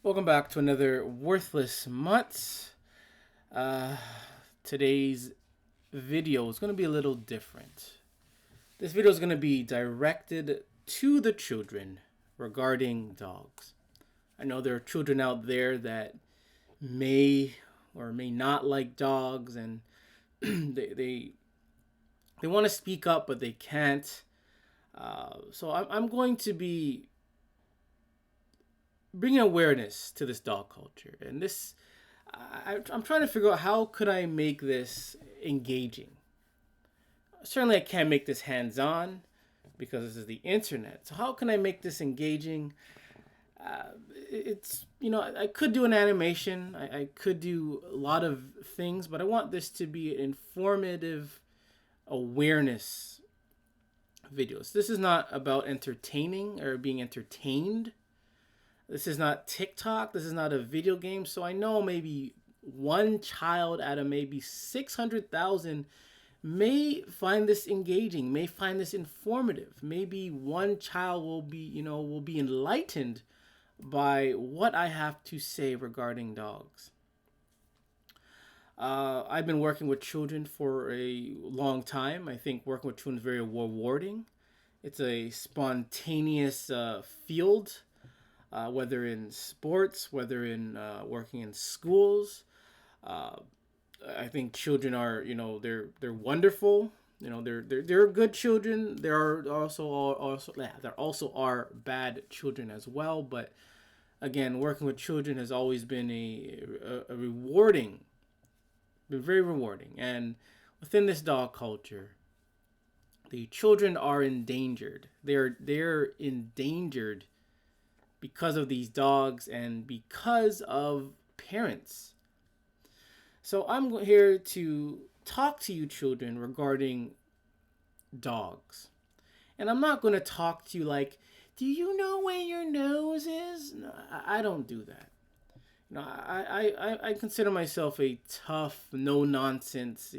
Welcome back to another Worthless Mutts. Today's video is going to be a little different. This video is going to be directed to the children regarding dogs. I know there are children out there that may or may not like dogs, and they want to speak up, but they can't. So I'm going to be bringing awareness to this dog culture, and I'm trying to figure out how could I make this engaging. Certainly, I can't make this hands-on because this is the internet. So how can I make this engaging? It's I could do an animation. I could do a lot of things, but I want this to be an informative awareness videos. This is not about entertaining or being entertained. This is not TikTok. This is not a video game. So I know maybe one child out of maybe 600,000 may find this engaging, may find this informative. Maybe one child will be enlightened by what I have to say regarding dogs. I've been working with children for a long time. I think working with children is very rewarding. It's a spontaneous field, whether in sports, whether in working in schools. I think children are, they're wonderful. They're good children. There are there also are bad children as well. But again, working with children has always been a rewarding, been very rewarding. And within this dog culture, the children are endangered. They're endangered because of these dogs and because of parents. So I'm here to talk to you children regarding dogs. And I'm not going to talk to you like, do you know where your nose is? No, I don't do that. I consider myself a tough, no nonsense,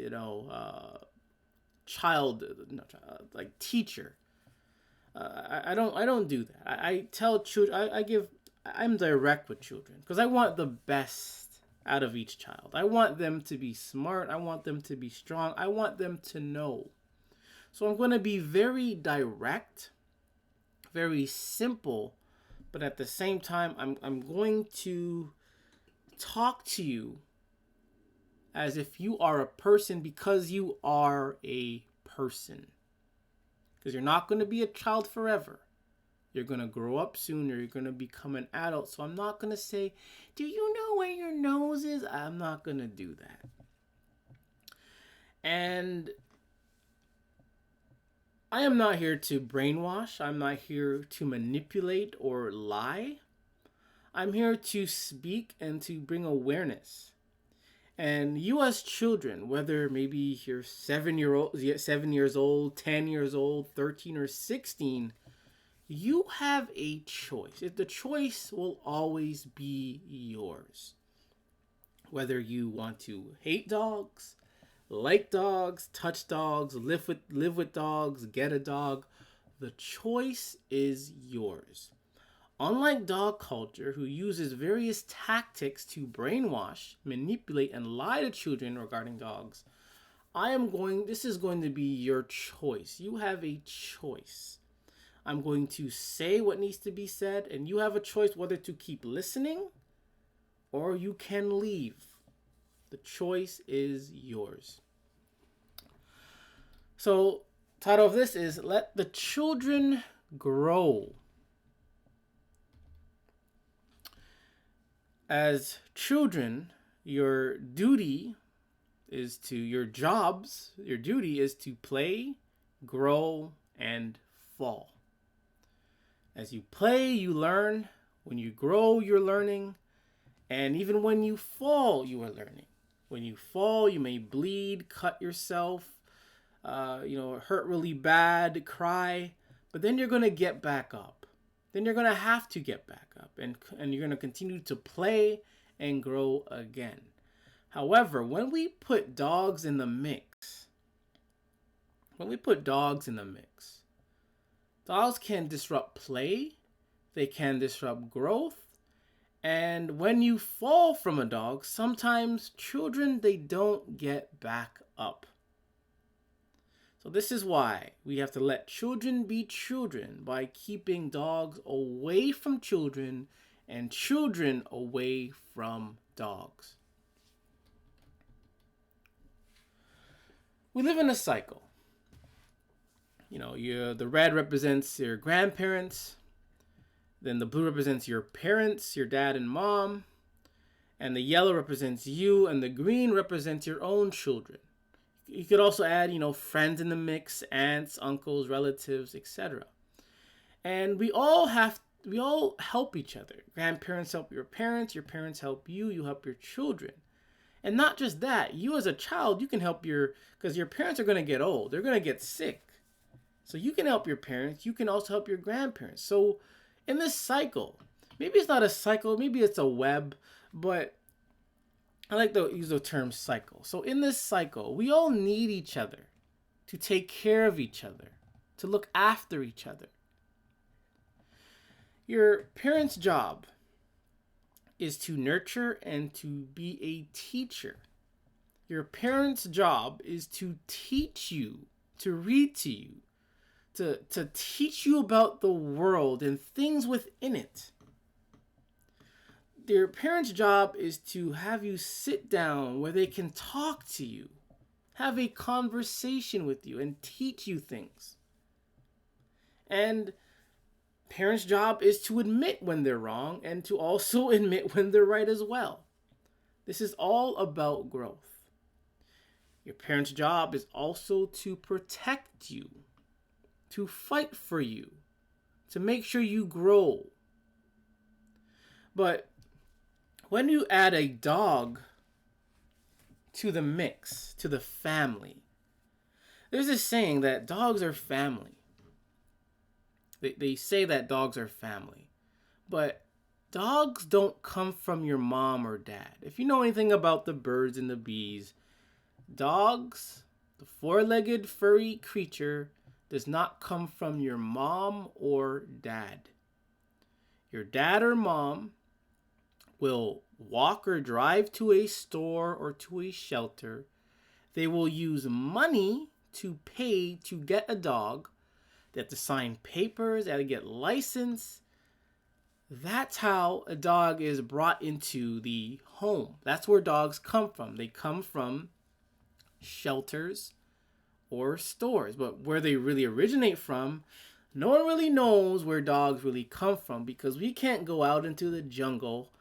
child, like teacher. I don't do that. I tell children. I'm direct with children because I want the best out of each child. I want them to be smart. I want them to be strong. I want them to know. So I'm going to be very direct, very simple, but at the same time, I'm going to talk to you as if you are a person because you are a person. Because you're not going to be a child forever. You're going to grow up soon or you're going to become an adult. So I'm not going to say, do you know where your nose is? I'm not going to do that. And I am not here to brainwash. I'm not here to manipulate or lie. I'm here to speak and to bring awareness. And you as children, whether maybe you're 7 years old, 10 years old, 13 or 16, you have a choice. The choice will always be yours. Whether you want to hate dogs, like dogs, touch dogs, live with dogs, get a dog, the choice is yours. Unlike dog culture, who uses various tactics to brainwash, manipulate, and lie to children regarding dogs, this is going to be your choice. You have a choice. I'm going to say what needs to be said, and you have a choice whether to keep listening or you can leave. The choice is yours. So, title of this is Let the Children Grow. As children, your duty is to play, grow, and fall. As you play, you learn. When you grow, you're learning. And even when you fall, you are learning. When you fall, you may bleed, cut yourself, hurt really bad, cry. But then you're going to get back up. Then you're going to have to get back up. And you're going to continue to play and grow again. However, when we put dogs in the mix, dogs can disrupt play, they can disrupt growth, And when you fall from a dog, sometimes children, they don't get back up. So this is why we have to let children be children by keeping dogs away from children and children away from dogs. We live in a cycle. The red represents your grandparents, then the blue represents your parents, your dad and mom, and the yellow represents you, and the green represents your own children. You could also add, friends in the mix, aunts, uncles, relatives, etc. And we all help each other. Grandparents help your parents help you, you help your children. And not just that, you as a child, you can help because your parents are going to get old. They're going to get sick. So you can help your parents. You can also help your grandparents. So in this cycle, maybe it's not a cycle, maybe it's a web, but I like to use the term cycle. So in this cycle, we all need each other to take care of each other, to look after each other. Your parents' job is to nurture and to be a teacher. Your parents' job is to teach you, to read to you, to teach you about the world and things within it. Your parents' job is to have you sit down where they can talk to you, have a conversation with you, and teach you things. And parents' job is to admit when they're wrong and to also admit when they're right as well. This is all about growth. Your parents' job is also to protect you, to fight for you, to make sure you grow. But when you add a dog to the mix, to the family, there's this saying that dogs are family. They say that dogs are family. But dogs don't come from your mom or dad. If you know anything about the birds and the bees, dogs, the four-legged furry creature, does not come from your mom or dad. Your dad or mom will walk or drive to a store or to a shelter. They will use money to pay to get a dog. They have to sign papers, they have to get license. That's how a dog is brought into the home. That's where dogs come from. They come from shelters or stores. But where they really originate from, no one really knows where dogs really come from, because we can't go out into the jungle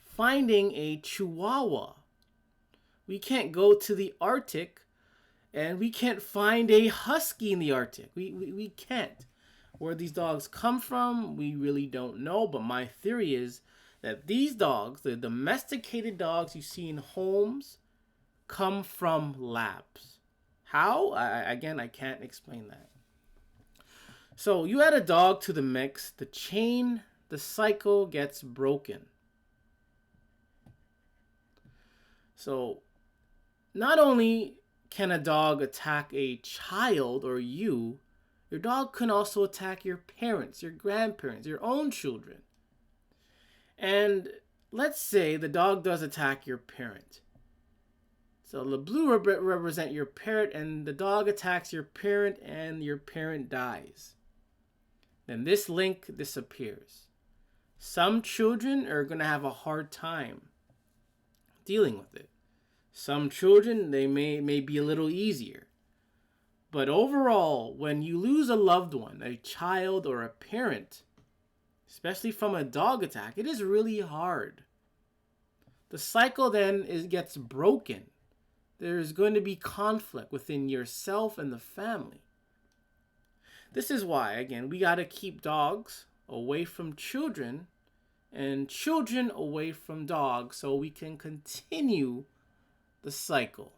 finding a Chihuahua. We can't go to the Arctic and we can't find a husky in the Arctic. We can't. Where these dogs come from, we really don't know. But my theory is that these dogs, the domesticated dogs you see in homes, come from labs. How? I can't explain that. So you add a dog to the mix, the cycle gets broken. So not only can a dog attack a child or you, your dog can also attack your parents, your grandparents, your own children. And let's say the dog does attack your parent. So the blue represent your parent, and the dog attacks your parent and your parent dies. Then this link disappears. Some children are going to have a hard time dealing with it. Some children, they may be a little easier. But overall, when you lose a loved one, a child or a parent, especially from a dog attack, it is really hard. The cycle then gets broken. There's going to be conflict within yourself and the family. This is why, again, we got to keep dogs away from children and children away from dogs so we can continue the cycle.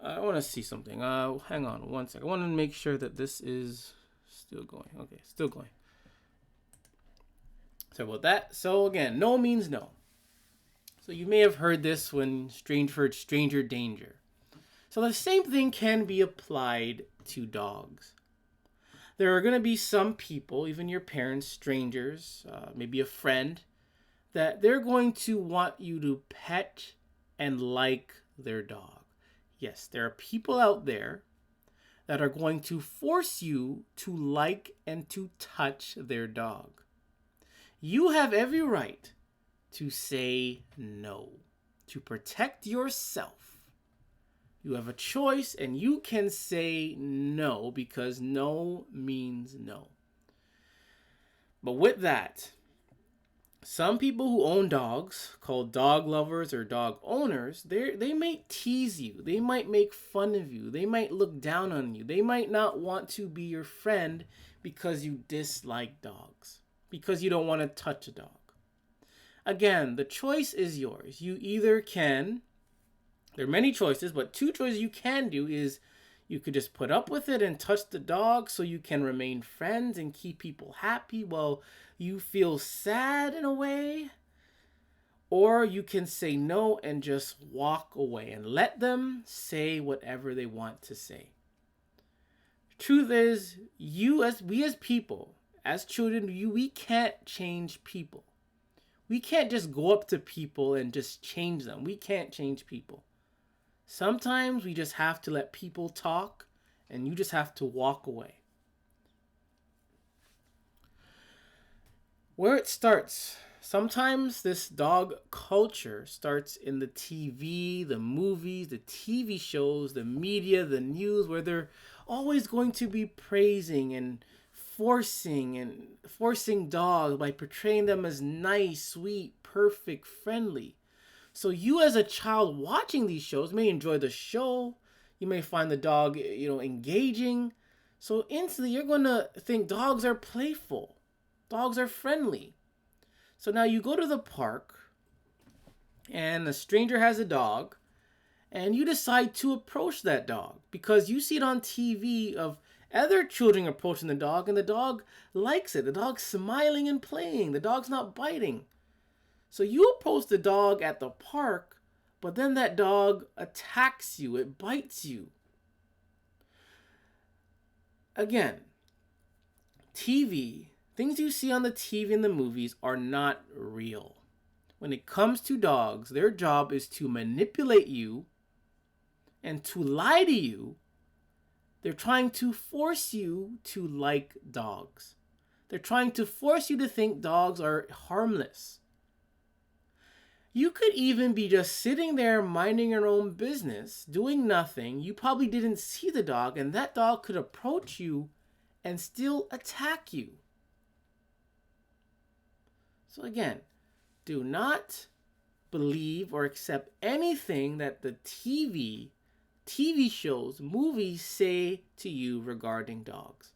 I want to see something. Hang on one second. I want to make sure that this is still going. Okay, still going. Sorry about that. So again, no means no. So you may have heard this when stranger danger. So the same thing can be applied to dogs. There are going to be some people, even your parents, strangers, maybe a friend, that they're going to want you to pet and like their dog. Yes, there are people out there that are going to force you to like and to touch their dog. You have every right to say no, to protect yourself. You have a choice and you can say no because no means no. But with that, some people who own dogs, called dog lovers or dog owners, they might tease you. They might make fun of you. They might look down on you. They might not want to be your friend because you dislike dogs, because you don't want to touch a dog. Again, the choice is yours. You either can, there are many choices, but two choices you can do is you could just put up with it and touch the dog so you can remain friends and keep people happy while you feel sad in a way. Or you can say no and just walk away and let them say whatever they want to say. Truth is, we as people, as children, we can't change people. We can't just go up to people and just change them. We can't change people. Sometimes we just have to let people talk and you just have to walk away. Where it starts, sometimes this dog culture starts in the TV, the movies, the TV shows, the media, the news, where they're always going to be praising and forcing dogs by portraying them as nice, sweet, perfect, friendly. So you as a child watching these shows may enjoy the show. You may find the dog, engaging. So instantly you're going to think dogs are playful. Dogs are friendly. So now you go to the park and a stranger has a dog and you decide to approach that dog because you see it on TV of other children approaching the dog and the dog likes it. The dog's smiling and playing. The dog's not biting. So you approach the dog at the park, but then that dog attacks you. It bites you. Again, TV, things you see on the TV and the movies are not real. When it comes to dogs, their job is to manipulate you and to lie to you. They're trying to force you to like dogs. They're trying to force you to think dogs are harmless. You could even be just sitting there minding your own business, doing nothing. You probably didn't see the dog, and that dog could approach you and still attack you. So again, do not believe or accept anything that the TV shows, movies say to you regarding dogs.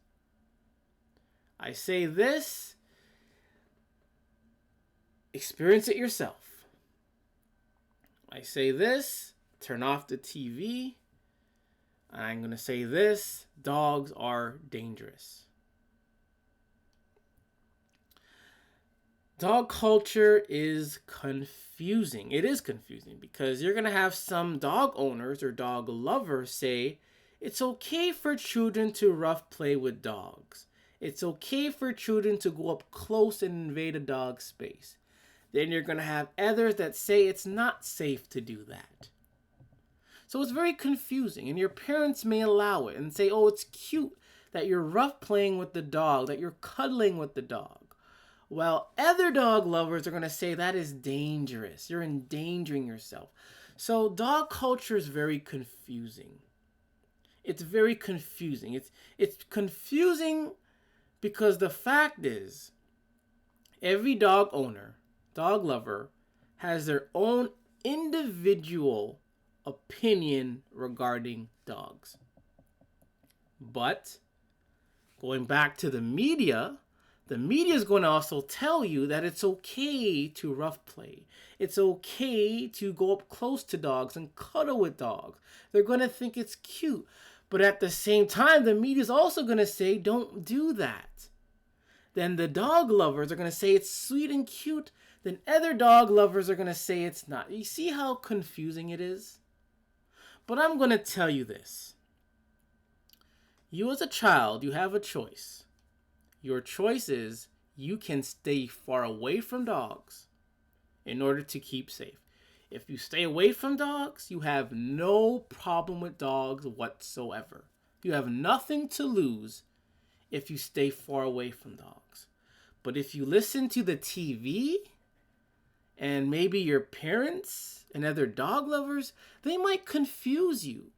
I say this, experience it yourself. I say this, turn off the TV. I'm going to say this, dogs are dangerous. Dog culture is confusing. It is confusing because you're going to have some dog owners or dog lovers say it's okay for children to rough play with dogs. It's okay for children to go up close and invade a dog's space. Then you're going to have others that say it's not safe to do that. So it's very confusing, and your parents may allow it and say, oh, it's cute that you're rough playing with the dog, that you're cuddling with the dog. While other dog lovers are going to say that is dangerous. You're endangering yourself. So dog culture is very confusing. It's very confusing. It's confusing because the fact is every dog owner, dog lover, has their own individual opinion regarding dogs. But going back to the media is going to also tell you that it's okay to rough play. It's okay to go up close to dogs and cuddle with dogs. They're going to think it's cute. But at the same time, the media is also going to say, don't do that. Then the dog lovers are going to say it's sweet and cute. Then other dog lovers are going to say it's not. You see how confusing it is? But I'm going to tell you this. You as a child, you have a choice. Your choice is you can stay far away from dogs in order to keep safe. If you stay away from dogs, you have no problem with dogs whatsoever. You have nothing to lose if you stay far away from dogs. But if you listen to the TV and maybe your parents and other dog lovers, they might confuse you.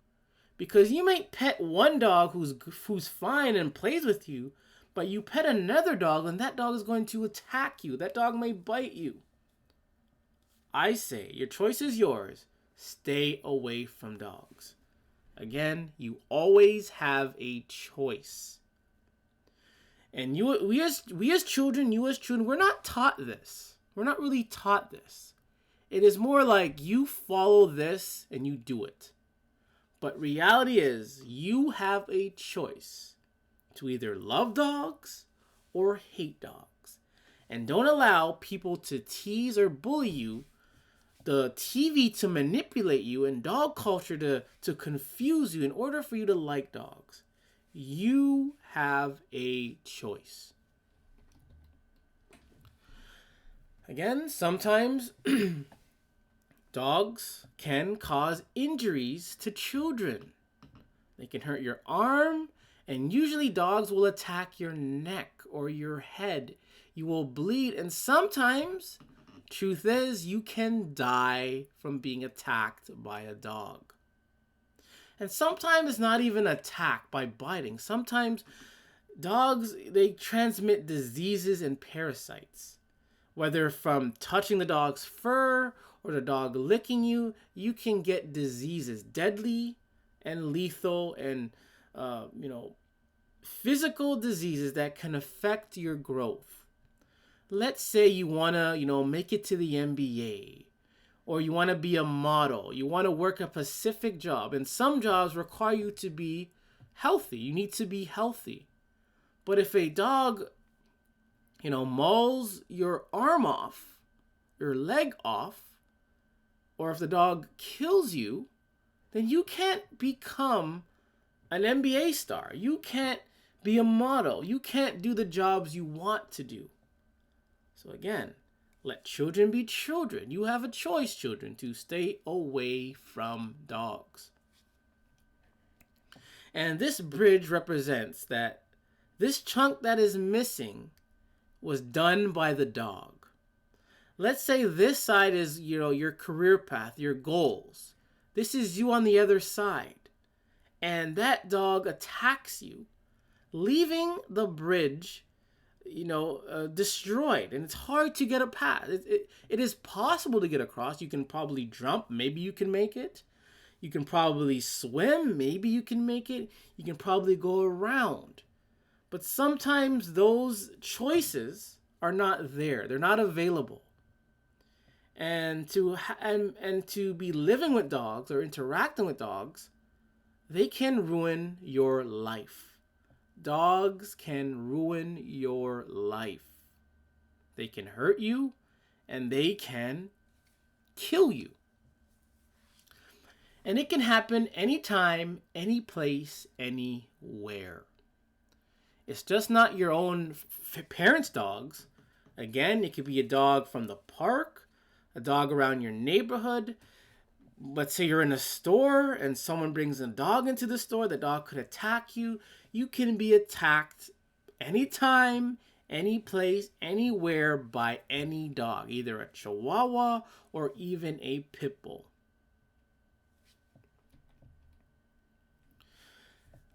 Because you might pet one dog who's fine and plays with you, but you pet another dog and that dog is going to attack you. That dog may bite you. I say, your choice is yours. Stay away from dogs. Again, you always have a choice. And we as children, we're not taught this. We're not really taught this. It is more like you follow this and you do it. But reality is, you have a choice to either love dogs or hate dogs. And don't allow people to tease or bully you, the TV to manipulate you, and dog culture to confuse you in order for you to like dogs. You have a choice. Again, sometimes dogs can cause injuries to children. They can hurt your arm, and usually dogs will attack your neck or your head. You will bleed, and sometimes, truth is, you can die from being attacked by a dog. And sometimes it's not even attack by biting. Sometimes dogs, they transmit diseases and parasites. Whether from touching the dog's fur or the dog licking you, you can get diseases, deadly and lethal and, physical diseases that can affect your growth. Let's say you want to, make it to the NBA, or you want to be a model. You want to work a specific job, and some jobs require you to be healthy. You need to be healthy. But if a dog, mauls your arm off, your leg off, or if the dog kills you, then you can't become an NBA star. You can't be a model. You can't do the jobs you want to do. So again, let children be children. You have a choice, children, to stay away from dogs. And this bridge represents that this chunk that is missing was done by the dog. Let's say this side is, your career path, your goals. This is you on the other side. And that dog attacks you, leaving the bridge destroyed, and it's hard to get a path. It is possible to get across. You can probably jump, maybe you can make it. You can probably swim, maybe you can make it. You can probably go around. But sometimes those choices are not there. They're not available. And to be living with dogs or interacting with dogs, they can ruin your life. Dogs can ruin your life. They can hurt you, and they can kill you. And it can happen anytime, any place, anywhere. It's just not your own parents' dogs. Again, it could be a dog from the park, a dog around your neighborhood. Let's say you're in a store and someone brings a dog into the store. The dog could attack you. You can be attacked anytime, any place, anywhere by any dog, either a Chihuahua or even a Pit Bull.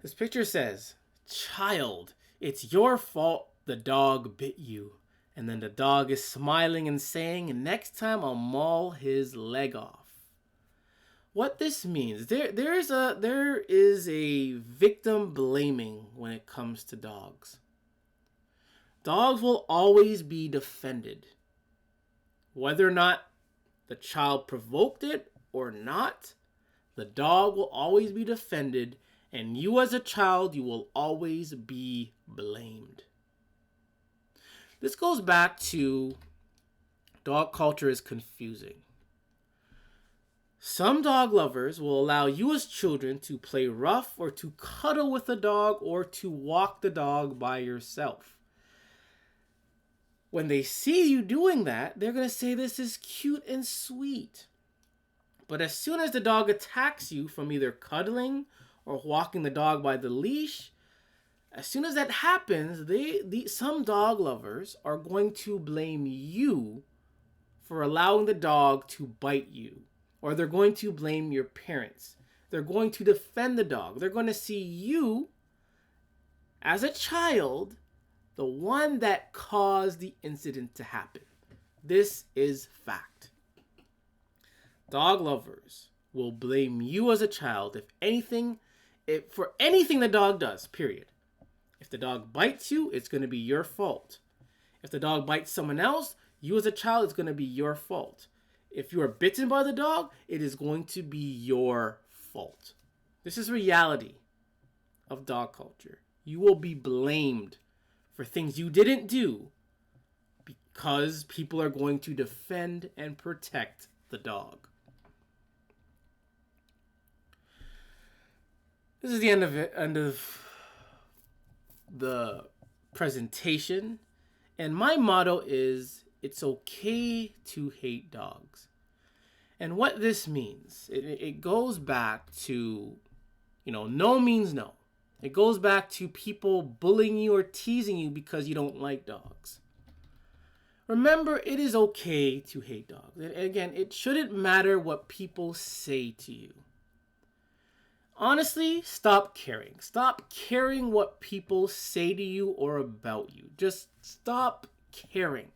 This picture says, "Child, it's your fault the dog bit you." And then the dog is smiling and saying, "Next time I'll maul his leg off." What this means, there is a victim blaming when it comes to dogs. Dogs will always be defended. Whether or not the child provoked it or not, the dog will always be defended, and you as a child, you will always be blamed. This goes back to dog culture is confusing. Some dog lovers will allow you as children to play rough or to cuddle with the dog or to walk the dog by yourself. When they see you doing that, they're going to say this is cute and sweet. But as soon as the dog attacks you from either cuddling or walking the dog by the leash, as soon as that happens, some dog lovers are going to blame you for allowing the dog to bite you. Or they're going to blame your parents. They're going to defend the dog. They're going to see you, as a child, the one that caused the incident to happen. This is fact. Dog lovers will blame you as a child for anything the dog does, period. If the dog bites you, it's going to be your fault. If the dog bites someone else, you as a child, it's going to be your fault. If you are bitten by the dog, it is going to be your fault. This is reality of dog culture. You will be blamed for things you didn't do because people are going to defend and protect the dog. This is the end of the presentation. And my motto is, it's okay to hate dogs. And what this means, it goes back to, no means no. It goes back to people bullying you or teasing you because you don't like dogs. Remember, it is okay to hate dogs. And again, it shouldn't matter what people say to you. Honestly, stop caring. Stop caring what people say to you or about you. Just stop caring.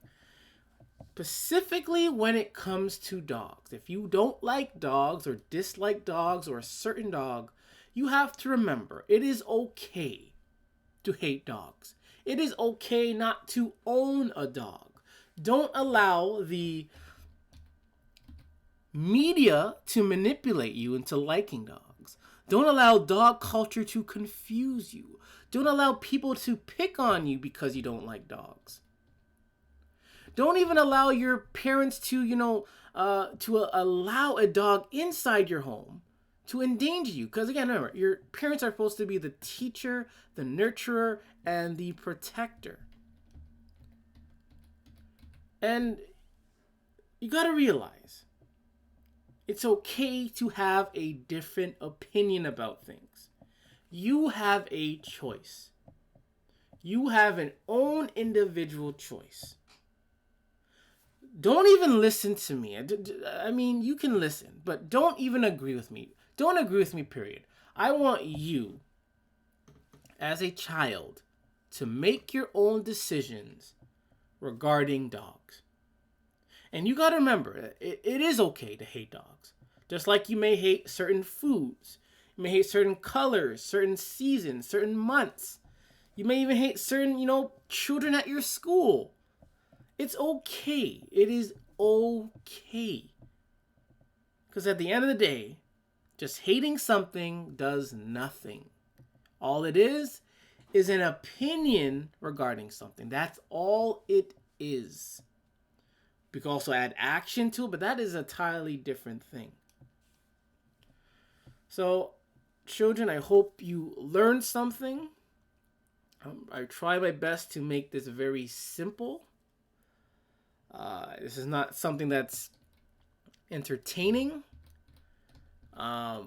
Specifically when it comes to dogs. If you don't like dogs or dislike dogs or a certain dog, you have to remember it is okay to hate dogs. It is okay not to own a dog. Don't allow the media to manipulate you into liking dogs. Don't allow dog culture to confuse you. Don't allow people to pick on you because you don't like dogs. Don't even allow your parents to allow a dog inside your home to endanger you. Because again, remember, your parents are supposed to be the teacher, the nurturer, and the protector. And you got to realize, it's okay to have a different opinion about things. You have a choice. You have an own individual choice. Don't even listen to me. I mean, you can listen, but don't even agree with me. Don't agree with me, period. I want you, as a child, to make your own decisions regarding dogs. And you got to remember, it is okay to hate dogs. Just like you may hate certain foods. You may hate certain colors, certain seasons, certain months. You may even hate certain, children at your school. It's okay. It is okay. Because at the end of the day, just hating something does nothing. All it is an opinion regarding something. That's all it is. We can also add action to it, but that is a entirely different thing. So, children, I hope you learned something. I try my best to make this very simple. This is not something that's entertaining. I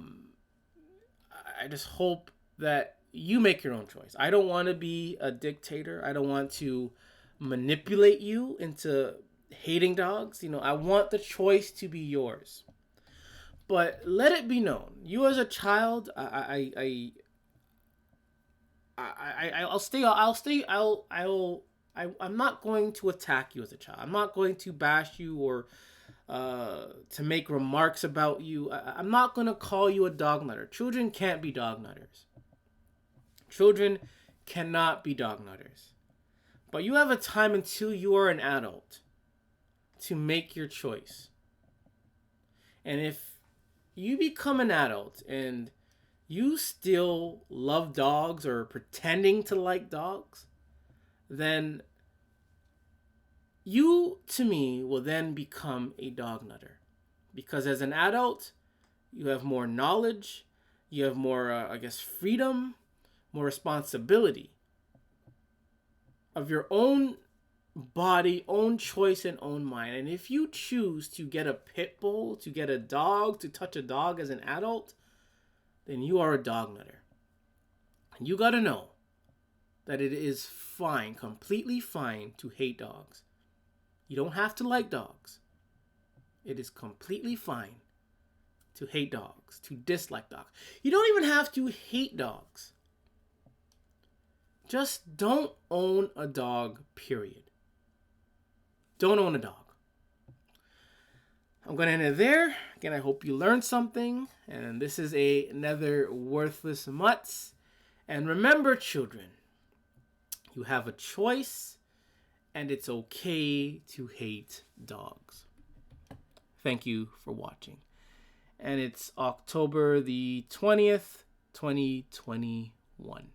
just hope that you make your own choice. I don't want to be a dictator. I don't want to manipulate you into hating dogs. I want the choice to be yours. But let it be known, you as a child, I'm not going to attack you as a child. I'm not going to bash you or to make remarks about you. I'm not going to call you a dog nutter. Children can't be dog nutters. Children cannot be dog nutters. But you have a time until you are an adult to make your choice. And if you become an adult and you still love dogs or pretending to like dogs, then you, to me, will then become a dog nutter. Because as an adult, You have more knowledge. You have more, freedom, more responsibility of your own body, own choice, and own mind. And if you choose to get a pit bull, to get a dog, to touch a dog as an adult, then you are a dog nutter. And you got to know that it is fine, completely fine, to hate dogs. You don't have to like dogs. It is completely fine to hate dogs, to dislike dogs. You don't even have to hate dogs. Just don't own a dog, period. Don't own a dog. I'm going to end it there. Again, I hope you learned something. And this is another Worthless Mutts. And remember, children, you have a choice, and it's okay to hate dogs. Thank you for watching. And it's October the 20th, 2021.